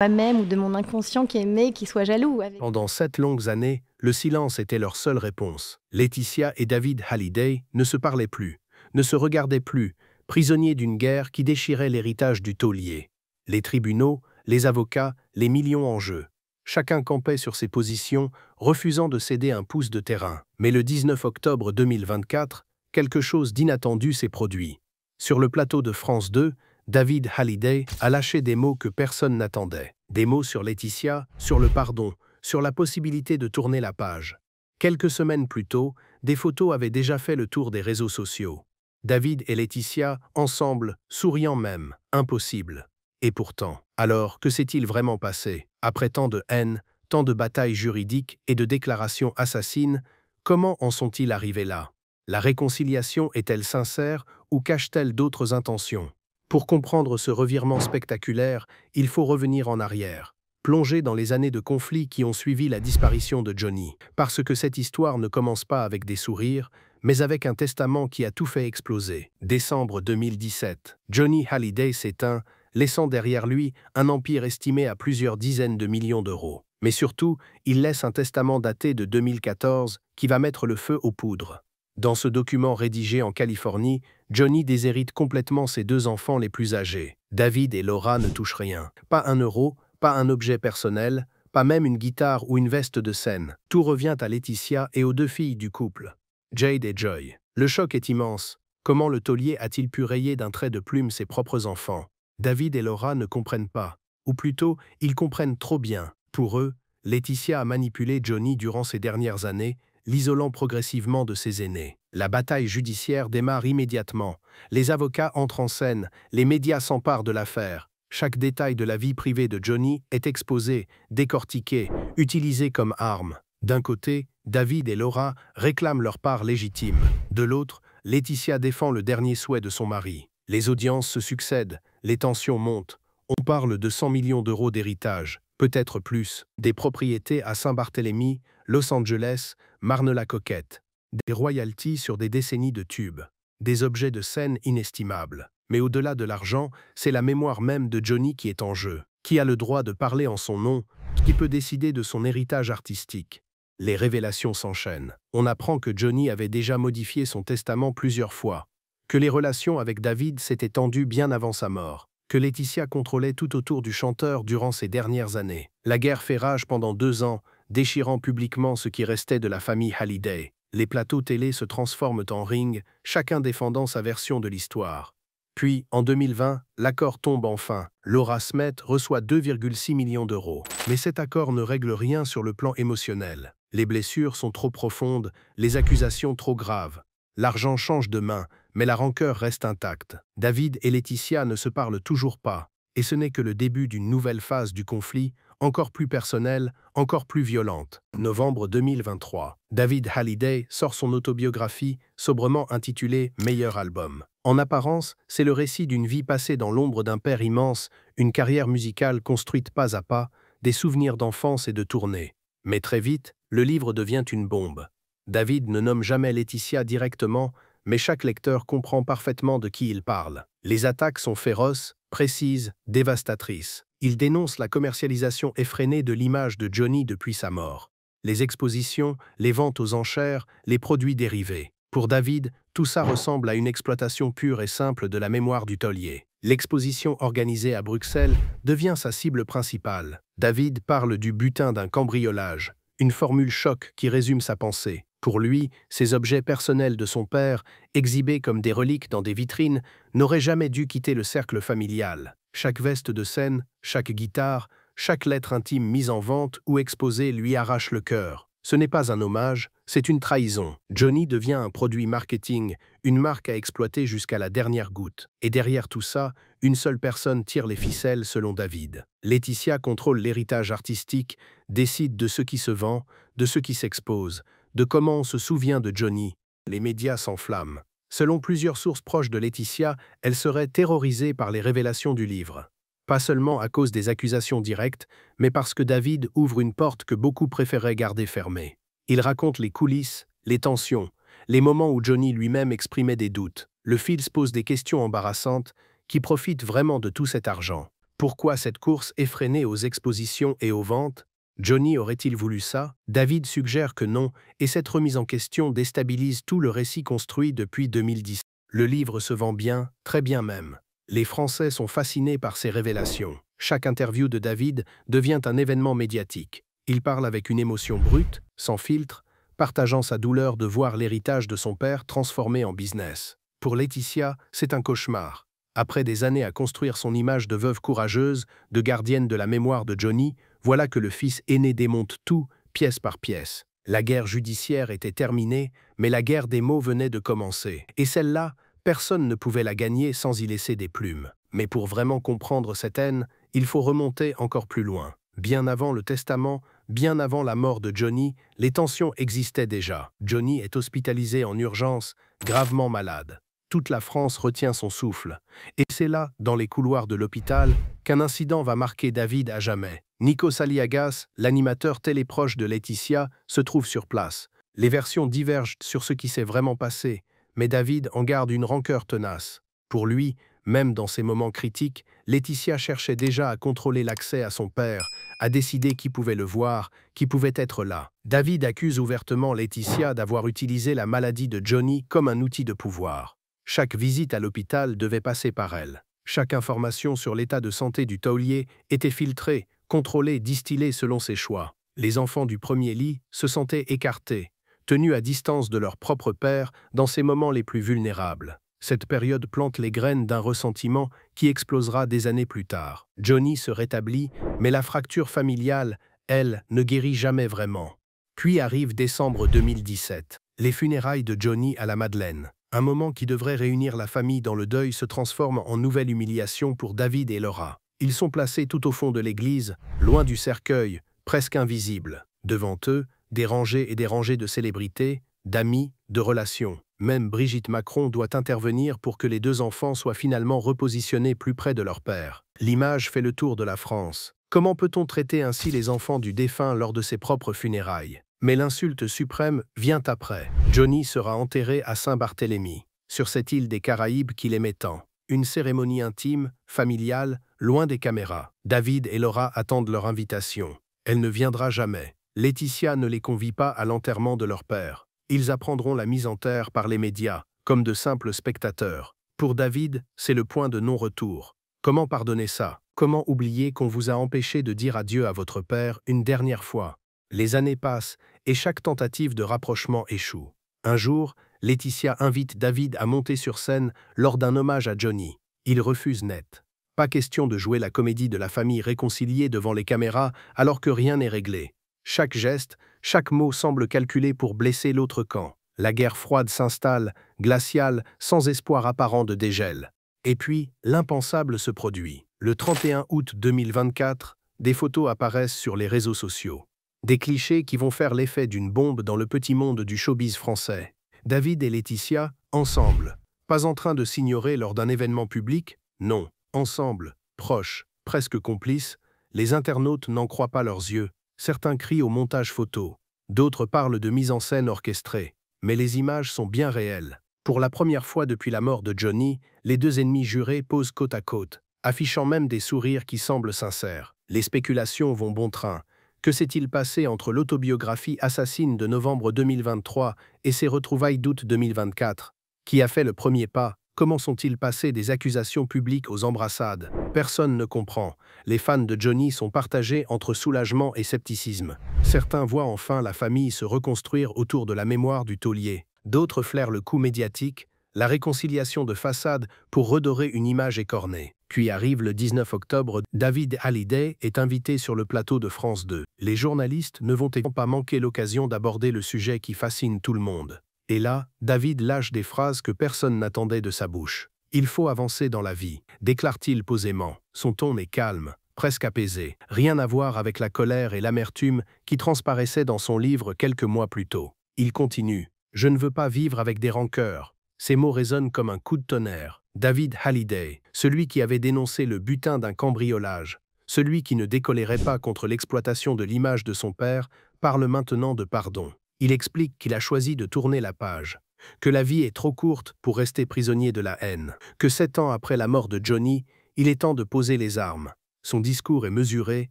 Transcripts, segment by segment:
moi-même ou de mon inconscient qui aimait, qui soit jaloux avec. Pendant 7 longues années, le silence était leur seule réponse. Laetitia et David Hallyday ne se parlaient plus, ne se regardaient plus, prisonniers d'une guerre qui déchirait l'héritage du taulier. Les tribunaux, les avocats, les millions en jeu. Chacun campait sur ses positions, refusant de céder un pouce de terrain. Mais le 19 octobre 2024, quelque chose d'inattendu s'est produit. Sur le plateau de France 2, David Hallyday a lâché des mots que personne n'attendait. Des mots sur Laetitia, sur le pardon, sur la possibilité de tourner la page. Quelques semaines plus tôt, des photos avaient déjà fait le tour des réseaux sociaux. David et Laetitia, ensemble, souriant même, impossible. Et pourtant, alors, que s'est-il vraiment passé? Après tant de haine, tant de batailles juridiques et de déclarations assassines, comment en sont-ils arrivés là? La réconciliation est-elle sincère ou cache-t-elle d'autres intentions? Pour comprendre ce revirement spectaculaire, il faut revenir en arrière, plonger dans les années de conflit qui ont suivi la disparition de Johnny, parce que cette histoire ne commence pas avec des sourires, mais avec un testament qui a tout fait exploser. Décembre 2017, Johnny Hallyday s'éteint, laissant derrière lui un empire estimé à plusieurs dizaines de millions d'euros. Mais surtout, il laisse un testament daté de 2014 qui va mettre le feu aux poudres. Dans ce document rédigé en Californie, Johnny déshérite complètement ses 2 enfants les plus âgés. David et Laura ne touchent rien. Pas un euro, pas un objet personnel, pas même une guitare ou une veste de scène. Tout revient à Laetitia et aux 2 filles du couple, Jade et Joy. Le choc est immense. Comment le taulier a-t-il pu rayer d'un trait de plume ses propres enfants? David et Laura ne comprennent pas. Ou plutôt, ils comprennent trop bien. Pour eux, Laetitia a manipulé Johnny durant ces dernières années, l'isolant progressivement de ses aînés. La bataille judiciaire démarre immédiatement. Les avocats entrent en scène, les médias s'emparent de l'affaire. Chaque détail de la vie privée de Johnny est exposé, décortiqué, utilisé comme arme. D'un côté, David et Laura réclament leur part légitime. De l'autre, Laetitia défend le dernier souhait de son mari. Les audiences se succèdent, les tensions montent. On parle de 100 millions d'euros d'héritage, peut-être plus, des propriétés à Saint-Barthélemy, Los Angeles, Marne-la-Coquette, des royalties sur des décennies de tubes, des objets de scène inestimables. Mais au-delà de l'argent, c'est la mémoire même de Johnny qui est en jeu. Qui a le droit de parler en son nom? Qui peut décider de son héritage artistique? Les révélations s'enchaînent. On apprend que Johnny avait déjà modifié son testament plusieurs fois, que les relations avec David s'étaient tendues bien avant sa mort, que Laetitia contrôlait tout autour du chanteur durant ces dernières années. La guerre fait rage pendant 2 ans, déchirant publiquement ce qui restait de la famille Hallyday. Les plateaux télé se transforment en ring, chacun défendant sa version de l'histoire. Puis, en 2020, l'accord tombe enfin. Laura Smith reçoit 2,6 millions d'euros. Mais cet accord ne règle rien sur le plan émotionnel. Les blessures sont trop profondes, les accusations trop graves. L'argent change de main, mais la rancœur reste intacte. David et Laetitia ne se parlent toujours pas, et ce n'est que le début d'une nouvelle phase du conflit, encore plus personnelle, encore plus violente. Novembre 2023. David Hallyday sort son autobiographie, sobrement intitulée « Meilleur album ». En apparence, c'est le récit d'une vie passée dans l'ombre d'un père immense, une carrière musicale construite pas à pas, des souvenirs d'enfance et de tournées. Mais très vite, le livre devient une bombe. David ne nomme jamais Laetitia directement, mais chaque lecteur comprend parfaitement de qui il parle. Les attaques sont féroces, précises, dévastatrices. Il dénonce la commercialisation effrénée de l'image de Johnny depuis sa mort. Les expositions, les ventes aux enchères, les produits dérivés. Pour David, tout ça ressemble à une exploitation pure et simple de la mémoire du taulier. L'exposition organisée à Bruxelles devient sa cible principale. David parle du butin d'un cambriolage, une formule choc qui résume sa pensée. Pour lui, ces objets personnels de son père, exhibés comme des reliques dans des vitrines, n'auraient jamais dû quitter le cercle familial. Chaque veste de scène, chaque guitare, chaque lettre intime mise en vente ou exposée lui arrache le cœur. Ce n'est pas un hommage, c'est une trahison. Johnny devient un produit marketing, une marque à exploiter jusqu'à la dernière goutte. Et derrière tout ça, une seule personne tire les ficelles selon David. Laetitia contrôle l'héritage artistique, décide de ce qui se vend, de ce qui s'expose, de comment on se souvient de Johnny. Les médias s'enflamment. Selon plusieurs sources proches de Laetitia, elle serait terrorisée par les révélations du livre. Pas seulement à cause des accusations directes, mais parce que David ouvre une porte que beaucoup préféraient garder fermée. Il raconte les coulisses, les tensions, les moments où Johnny lui-même exprimait des doutes. Le fils pose des questions embarrassantes qui profitent vraiment de tout cet argent. Pourquoi cette course effrénée aux expositions et aux ventes? Johnny aurait-il voulu ça? David suggère que non, et cette remise en question déstabilise tout le récit construit depuis 2010. Le livre se vend bien, très bien même. Les Français sont fascinés par ces révélations. Chaque interview de David devient un événement médiatique. Il parle avec une émotion brute, sans filtre, partageant sa douleur de voir l'héritage de son père transformé en business. Pour Laetitia, c'est un cauchemar. Après des années à construire son image de veuve courageuse, de gardienne de la mémoire de Johnny, voilà que le fils aîné démonte tout, pièce par pièce. La guerre judiciaire était terminée, mais la guerre des mots venait de commencer. Et celle-là, personne ne pouvait la gagner sans y laisser des plumes. Mais pour vraiment comprendre cette haine, il faut remonter encore plus loin. Bien avant le testament, bien avant la mort de Johnny, les tensions existaient déjà. Johnny est hospitalisé en urgence, gravement malade. Toute la France retient son souffle. Et c'est là, dans les couloirs de l'hôpital, qu'un incident va marquer David à jamais. Nikos Aliagas, l'animateur téléproche de Laetitia, se trouve sur place. Les versions divergent sur ce qui s'est vraiment passé, mais David en garde une rancœur tenace. Pour lui, même dans ces moments critiques, Laetitia cherchait déjà à contrôler l'accès à son père, à décider qui pouvait le voir, qui pouvait être là. David accuse ouvertement Laetitia d'avoir utilisé la maladie de Johnny comme un outil de pouvoir. Chaque visite à l'hôpital devait passer par elle. Chaque information sur l'état de santé du taulier était filtrée, contrôlée, distillée selon ses choix. Les enfants du premier lit se sentaient écartés, tenus à distance de leur propre père dans ces moments les plus vulnérables. Cette période plante les graines d'un ressentiment qui explosera des années plus tard. Johnny se rétablit, mais la fracture familiale, elle, ne guérit jamais vraiment. Puis arrive décembre 2017. Les funérailles de Johnny à la Madeleine. Un moment qui devrait réunir la famille dans le deuil se transforme en nouvelle humiliation pour David et Laura. Ils sont placés tout au fond de l'église, loin du cercueil, presque invisibles. Devant eux, des rangées et des rangées de célébrités, d'amis, de relations. Même Brigitte Macron doit intervenir pour que les deux enfants soient finalement repositionnés plus près de leur père. L'image fait le tour de la France. Comment peut-on traiter ainsi les enfants du défunt lors de ses propres funérailles? Mais l'insulte suprême vient après. Johnny sera enterré à Saint-Barthélemy, sur cette île des Caraïbes qu'il aimait tant. Une cérémonie intime, familiale, loin des caméras. David et Laura attendent leur invitation. Elle ne viendra jamais. Laetitia ne les convie pas à l'enterrement de leur père. Ils apprendront la mise en terre par les médias, comme de simples spectateurs. Pour David, c'est le point de non-retour. Comment pardonner ça? Comment oublier qu'on vous a empêché de dire adieu à votre père une dernière fois? Les années passent et chaque tentative de rapprochement échoue. Un jour, Laetitia invite David à monter sur scène lors d'un hommage à Johnny. Il refuse net. Pas question de jouer la comédie de la famille réconciliée devant les caméras alors que rien n'est réglé. Chaque geste, chaque mot semble calculé pour blesser l'autre camp. La guerre froide s'installe, glaciale, sans espoir apparent de dégel. Et puis, l'impensable se produit. Le 31 août 2024, des photos apparaissent sur les réseaux sociaux. Des clichés qui vont faire l'effet d'une bombe dans le petit monde du showbiz français. David et Laetitia, ensemble. Pas en train de s'ignorer lors d'un événement public, non. Ensemble, proches, presque complices, les internautes n'en croient pas leurs yeux. Certains crient au montage photo. D'autres parlent de mise en scène orchestrée. Mais les images sont bien réelles. Pour la première fois depuis la mort de Johnny, les deux ennemis jurés posent côte à côte, affichant même des sourires qui semblent sincères. Les spéculations vont bon train. Que s'est-il passé entre l'autobiographie assassine de novembre 2023 et ses retrouvailles d'août 2024? Qui a fait le premier pas? Comment sont-ils passés des accusations publiques aux embrassades? Personne ne comprend. Les fans de Johnny sont partagés entre soulagement et scepticisme. Certains voient enfin la famille se reconstruire autour de la mémoire du taulier. D'autres flairent le coup médiatique, la réconciliation de façade pour redorer une image écornée. Puis arrive le 19 octobre, David Hallyday est invité sur le plateau de France 2. Les journalistes ne vont évidemment pas manquer l'occasion d'aborder le sujet qui fascine tout le monde. Et là, David lâche des phrases que personne n'attendait de sa bouche. « Il faut avancer dans la vie », déclare-t-il posément. Son ton est calme, presque apaisé. Rien à voir avec la colère et l'amertume qui transparaissaient dans son livre quelques mois plus tôt. Il continue. « Je ne veux pas vivre avec des rancœurs. » Ces mots résonnent comme un coup de tonnerre. David Hallyday, celui qui avait dénoncé le butin d'un cambriolage, celui qui ne décolérait pas contre l'exploitation de l'image de son père, parle maintenant de pardon. Il explique qu'il a choisi de tourner la page, que la vie est trop courte pour rester prisonnier de la haine, que 7 ans après la mort de Johnny, il est temps de poser les armes. Son discours est mesuré,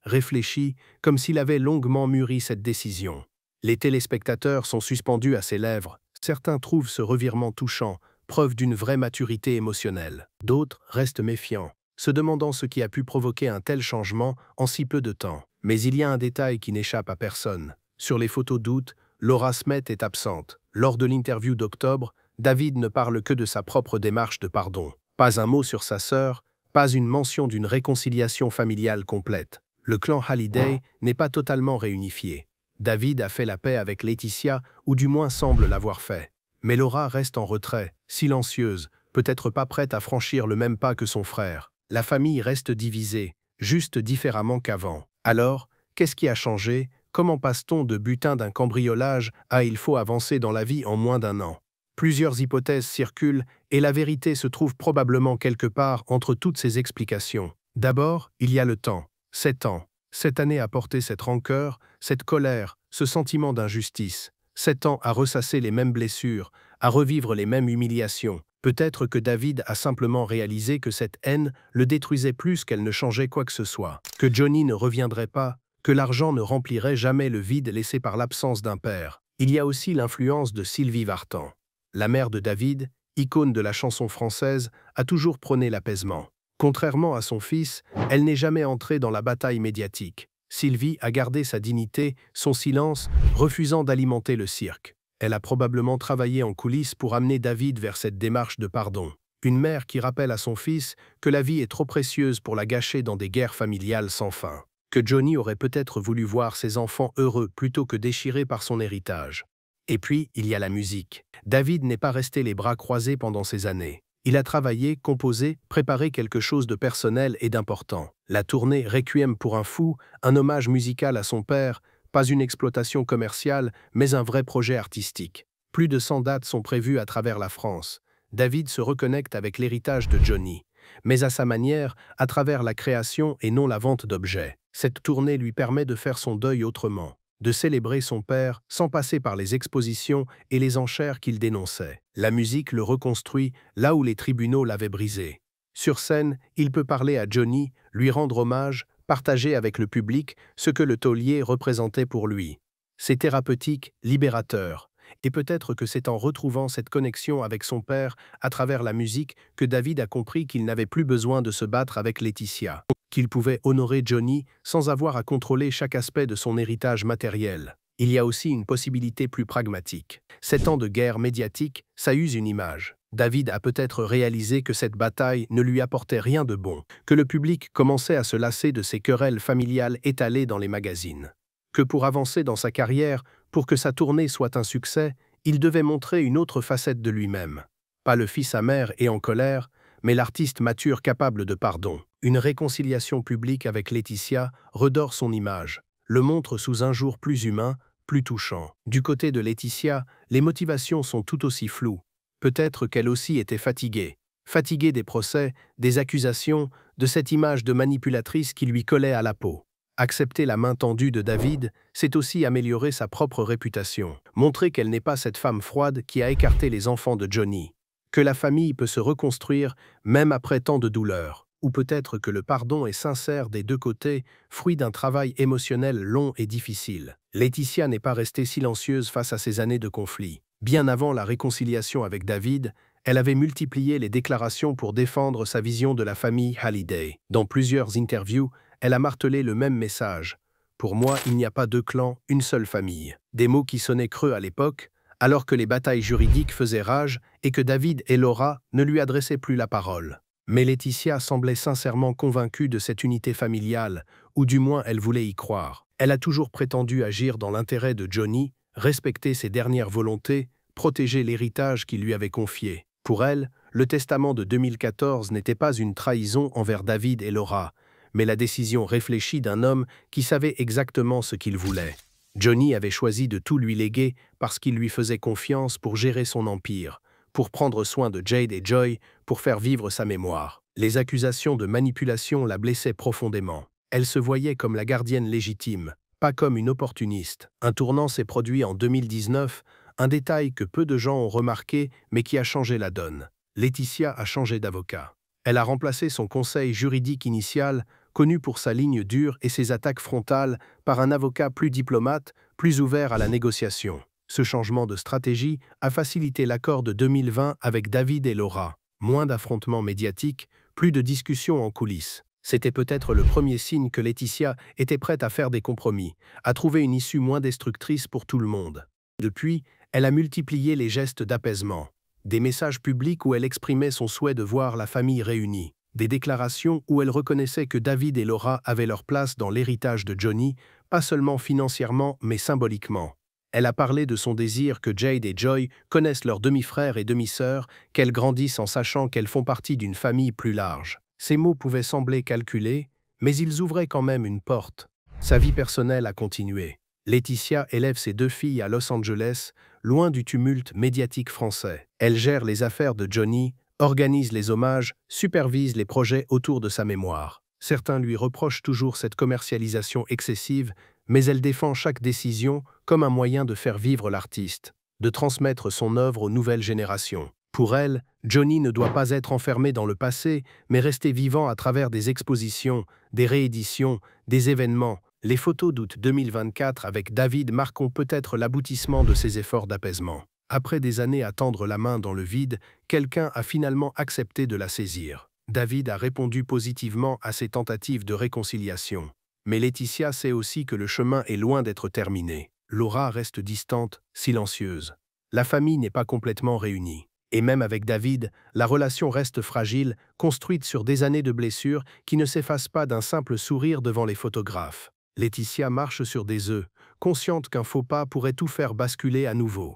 réfléchi, comme s'il avait longuement mûri cette décision. Les téléspectateurs sont suspendus à ses lèvres. Certains trouvent ce revirement touchant, preuve d'une vraie maturité émotionnelle. D'autres restent méfiants, se demandant ce qui a pu provoquer un tel changement en si peu de temps. Mais il y a un détail qui n'échappe à personne. Sur les photos d'août, Laura Smet est absente. Lors de l'interview d'octobre, David ne parle que de sa propre démarche de pardon. Pas un mot sur sa sœur, pas une mention d'une réconciliation familiale complète. Le clan Halliday n'est pas totalement réunifié. David a fait la paix avec Laetitia, ou du moins semble l'avoir fait. Mais Laura reste en retrait, silencieuse, peut-être pas prête à franchir le même pas que son frère. La famille reste divisée, juste différemment qu'avant. Alors, qu'est-ce qui a changé? Comment passe-t-on de butin d'un cambriolage à il faut avancer dans la vie en moins d'un an? Plusieurs hypothèses circulent et la vérité se trouve probablement quelque part entre toutes ces explications. D'abord, il y a le temps. 7 ans. Cette année a porté cette rancœur, cette colère, ce sentiment d'injustice. 7 ans à ressasser les mêmes blessures, à revivre les mêmes humiliations. Peut-être que David a simplement réalisé que cette haine le détruisait plus qu'elle ne changeait quoi que ce soit. Que Johnny ne reviendrait pas, que l'argent ne remplirait jamais le vide laissé par l'absence d'un père. Il y a aussi l'influence de Sylvie Vartan. La mère de David, icône de la chanson française, a toujours prôné l'apaisement. Contrairement à son fils, elle n'est jamais entrée dans la bataille médiatique. Sylvie a gardé sa dignité, son silence, refusant d'alimenter le cirque. Elle a probablement travaillé en coulisses pour amener David vers cette démarche de pardon. Une mère qui rappelle à son fils que la vie est trop précieuse pour la gâcher dans des guerres familiales sans fin. Que Johnny aurait peut-être voulu voir ses enfants heureux plutôt que déchirés par son héritage. Et puis, il y a la musique. David n'est pas resté les bras croisés pendant ces années. Il a travaillé, composé, préparé quelque chose de personnel et d'important. La tournée Requiem pour un fou, un hommage musical à son père, pas une exploitation commerciale, mais un vrai projet artistique. Plus de 100 dates sont prévues à travers la France. David se reconnecte avec l'héritage de Johnny, mais à sa manière, à travers la création et non la vente d'objets. Cette tournée lui permet de faire son deuil autrement, de célébrer son père sans passer par les expositions et les enchères qu'il dénonçait. La musique le reconstruit là où les tribunaux l'avaient brisé. Sur scène, il peut parler à Johnny, lui rendre hommage, partager avec le public ce que le taulier représentait pour lui. C'est thérapeutique, libérateur. Et peut-être que c'est en retrouvant cette connexion avec son père à travers la musique que David a compris qu'il n'avait plus besoin de se battre avec Laetitia, qu'il pouvait honorer Johnny sans avoir à contrôler chaque aspect de son héritage matériel. Il y a aussi une possibilité plus pragmatique. 7 ans de guerre médiatique, ça use une image. David a peut-être réalisé que cette bataille ne lui apportait rien de bon, que le public commençait à se lasser de ces querelles familiales étalées dans les magazines. Que pour avancer dans sa carrière, pour que sa tournée soit un succès, il devait montrer une autre facette de lui-même. Pas le fils amer et en colère, mais l'artiste mature capable de pardon. Une réconciliation publique avec Laetitia redore son image, le montre sous un jour plus humain, plus touchant. Du côté de Laetitia, les motivations sont tout aussi floues. Peut-être qu'elle aussi était fatiguée. Fatiguée des procès, des accusations, de cette image de manipulatrice qui lui collait à la peau. Accepter la main tendue de David, c'est aussi améliorer sa propre réputation. Montrer qu'elle n'est pas cette femme froide qui a écarté les enfants de Johnny. Que la famille peut se reconstruire même après tant de douleur. Ou peut-être que le pardon est sincère des deux côtés, fruit d'un travail émotionnel long et difficile. Laetitia n'est pas restée silencieuse face à ces années de conflit. Bien avant la réconciliation avec David, elle avait multiplié les déclarations pour défendre sa vision de la famille Halliday. Dans plusieurs interviews, elle a martelé le même message. « Pour moi, il n'y a pas deux clans, une seule famille ». Des mots qui sonnaient creux à l'époque, alors que les batailles juridiques faisaient rage et que David et Laura ne lui adressaient plus la parole. Mais Laetitia semblait sincèrement convaincue de cette unité familiale, ou du moins elle voulait y croire. Elle a toujours prétendu agir dans l'intérêt de Johnny, respecter ses dernières volontés, protéger l'héritage qu'il lui avait confié. Pour elle, le testament de 2014 n'était pas une trahison envers David et Laura, mais la décision réfléchie d'un homme qui savait exactement ce qu'il voulait. Johnny avait choisi de tout lui léguer parce qu'il lui faisait confiance pour gérer son empire, pour prendre soin de Jade et Joy, pour faire vivre sa mémoire. Les accusations de manipulation la blessaient profondément. Elle se voyait comme la gardienne légitime, pas comme une opportuniste. Un tournant s'est produit en 2019, un détail que peu de gens ont remarqué mais qui a changé la donne. Laetitia a changé d'avocat. Elle a remplacé son conseil juridique initial connu pour sa ligne dure et ses attaques frontales, par un avocat plus diplomate, plus ouvert à la négociation. Ce changement de stratégie a facilité l'accord de 2020 avec David et Laura. Moins d'affrontements médiatiques, plus de discussions en coulisses. C'était peut-être le premier signe que Laetitia était prête à faire des compromis, à trouver une issue moins destructrice pour tout le monde. Depuis, elle a multiplié les gestes d'apaisement. Des messages publics où elle exprimait son souhait de voir la famille réunie. Des déclarations où elle reconnaissait que David et Laura avaient leur place dans l'héritage de Johnny, pas seulement financièrement mais symboliquement. Elle a parlé de son désir que Jade et Joy connaissent leurs demi-frères et demi-sœurs, qu'elles grandissent en sachant qu'elles font partie d'une famille plus large. Ces mots pouvaient sembler calculés, mais ils ouvraient quand même une porte. Sa vie personnelle a continué. Laetitia élève ses 2 filles à Los Angeles, loin du tumulte médiatique français. Elle gère les affaires de Johnny, organise les hommages, supervise les projets autour de sa mémoire. Certains lui reprochent toujours cette commercialisation excessive, mais elle défend chaque décision comme un moyen de faire vivre l'artiste, de transmettre son œuvre aux nouvelles générations. Pour elle, Johnny ne doit pas être enfermé dans le passé, mais rester vivant à travers des expositions, des rééditions, des événements. Les photos d'août 2024 avec David marqueront peut-être l'aboutissement de ses efforts d'apaisement. Après des années à tendre la main dans le vide, quelqu'un a finalement accepté de la saisir. David a répondu positivement à ses tentatives de réconciliation. Mais Laetitia sait aussi que le chemin est loin d'être terminé. Laura reste distante, silencieuse. La famille n'est pas complètement réunie. Et même avec David, la relation reste fragile, construite sur des années de blessures qui ne s'effacent pas d'un simple sourire devant les photographes. Laetitia marche sur des œufs, consciente qu'un faux pas pourrait tout faire basculer à nouveau.